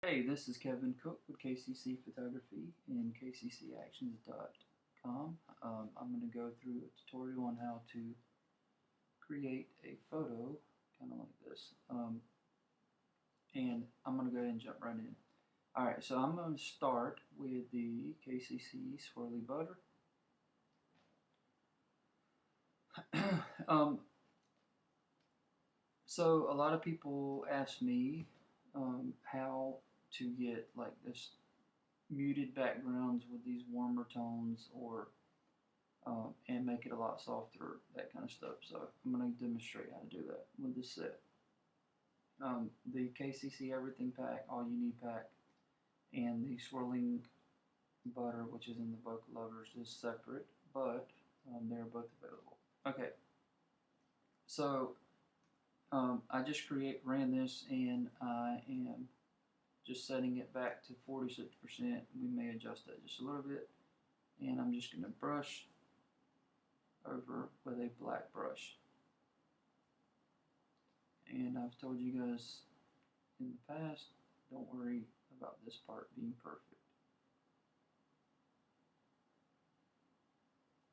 Hey, this is Kevin Cook with KCC Photography and KCCActions.com. I'm going to go through a tutorial on how to create a photo, kind of like this. And I'm going to go ahead and jump right in. Alright, so I'm going to start with the KCC Swirly Butter. So a lot of people ask me how to get like this muted backgrounds with these warmer tones or and make it a lot softer, that kind of stuff. So I'm going to demonstrate how to do that with this set. The KCC Everything Pack, All You Need Pack, and the Swirling Butter, which is in the Bokeh Lovers, is separate, but they're both available. Okay, so I just ran this, and I am just setting it back to 46%. We may adjust that just a little bit, and I'm just going to brush over with a black brush. And I've told you guys in the past, don't worry about this part being perfect.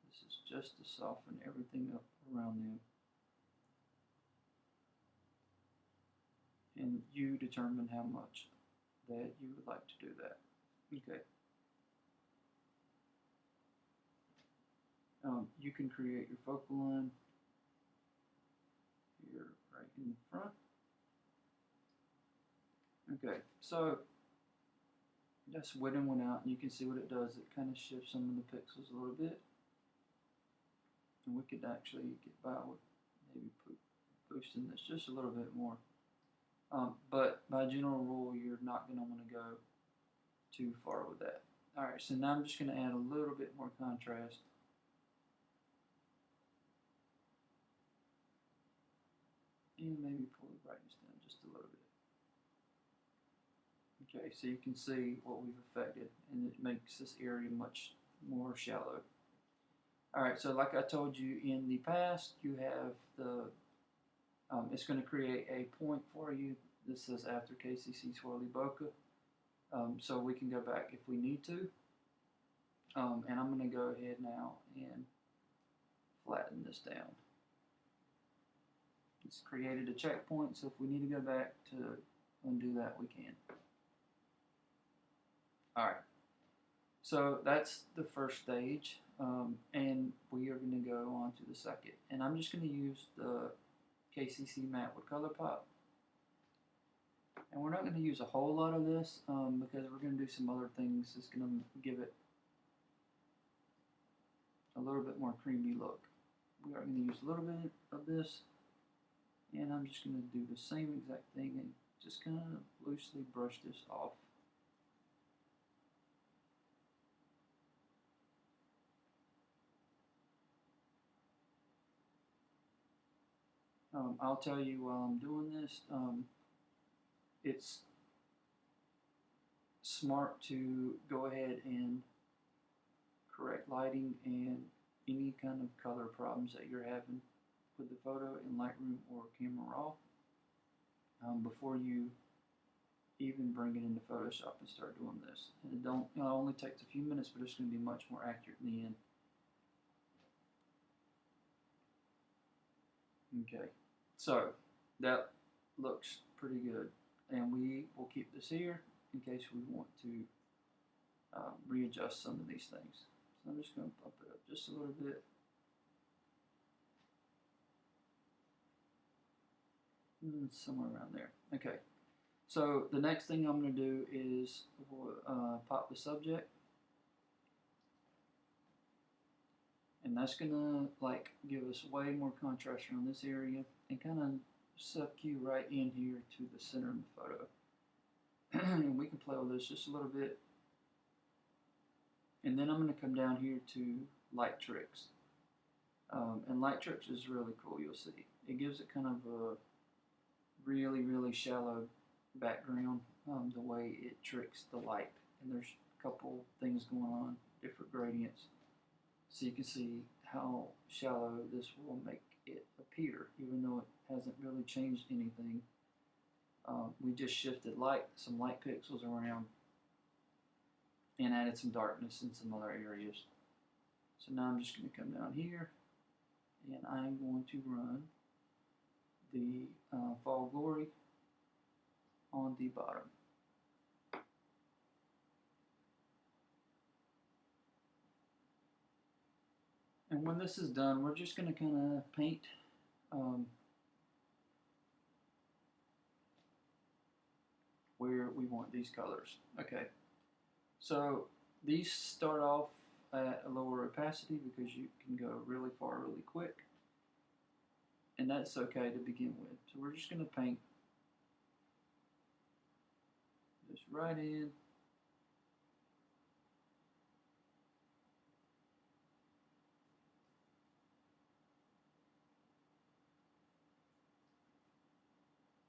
This is just to soften everything up around them. And you determine how much that you would like to do that. Okay. You can create your focal line here right in the front. Okay, so just went in, went out, and you can see what it does. It kind of shifts some of the pixels a little bit. And we could actually get by with maybe boosting this just a little bit more. But by general rule, you're not going to want to go too far with that. Alright, so now I'm just going to add a little bit more contrast. And maybe pull the brightness down just a little bit. Okay, so you can see what we've affected, and it makes this area much more shallow. Alright, so like I told you in the past, you have the, it's going to create a point for you. This says after KCC Swirly Bokeh. So we can go back if we need to. And I'm going to go ahead now and flatten this down. It's created a checkpoint, so if we need to go back to undo that, we can. Alright, so that's the first stage, and we are going to go on to the second. And I'm just going to use the KCC matte with ColourPop. And we're not going to use a whole lot of this because we're going to do some other things that's going to give it a little bit more creamy look. We are going to use a little bit of this, and I'm just going to do the same exact thing and just kind of loosely brush this off. I'll tell you while I'm doing this, it's smart to go ahead and correct lighting and any kind of color problems that you're having with the photo in Lightroom or Camera Raw before you even bring it into Photoshop and start doing this. And it only takes a few minutes, but it's going to be much more accurate in the end. Okay, so that looks pretty good, and we will keep this here in case we want to readjust some of these things. So I'm just going to bump it up just a little bit. Somewhere around there. Okay, so the next thing I'm going to do is pop the subject. And that's going to like give us way more contrast around this area and kind of suck you right in here to the center of the photo. And we can play with this just a little bit. And then I'm going to come down here to Light Tricks. And Light Tricks is really cool, you'll see. It gives it kind of a really, really shallow background, the way it tricks the light. And there's a couple things going on, different gradients. So you can see how shallow this will make it appear, even though it hasn't really changed anything. We just shifted some light pixels around and added some darkness in some other areas. So now I'm just going to come down here and I'm going to run the Fall Glory on the bottom. And when this is done, we're just going to kind of paint where we want these colors. Okay, so these start off at a lower opacity because you can go really far really quick, and that's okay to begin with. So we're just going to paint this right in.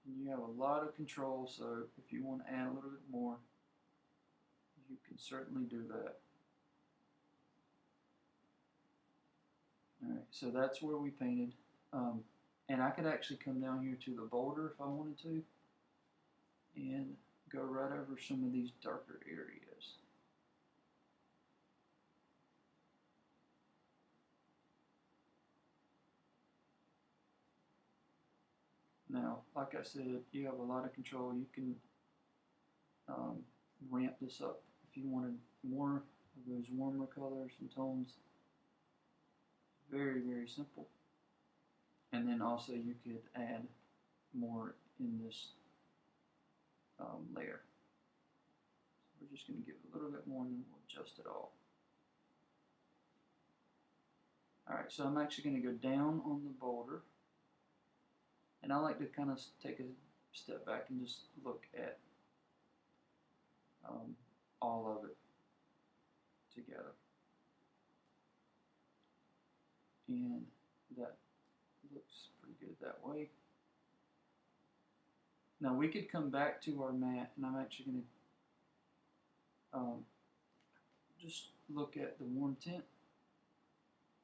And you have a lot of control, so if you want to add a little bit more, you can certainly do that. Alright, so that's where we painted. And I could actually come down here to the boulder if I wanted to and go right over some of these darker areas. Now, like I said, you have a lot of control. You can ramp this up if you wanted more of those warmer colors and tones. Very, very simple. And then also you could add more in this layer. So we're just going to give it a little bit more and then we'll adjust it all. Alright, so I'm actually going to go down on the boulder. And I like to kind of take a step back and just look at all of it together. And that looks pretty good that way. Now we could come back to our mat, and I'm actually going to just look at the warm tint,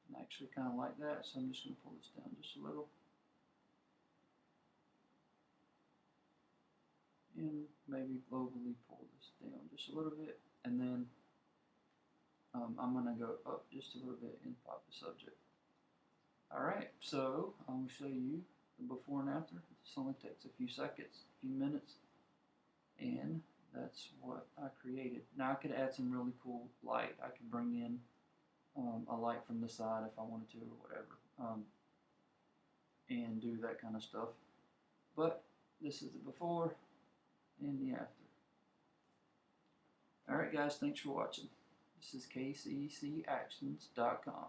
and actually kind of like that. So I'm just going to pull this down just a little, and maybe globally pull this down just a little bit, and then I'm going to go up just a little bit and pop the subject. Alright, so I will show you the before and after. This only takes a few seconds, a few minutes, and that's what I created. Now I could add some really cool light. I could bring in a light from the side if I wanted to or whatever, and do that kind of stuff. But this is the before and the after. Alright guys, thanks for watching. This is KCC Actions.com.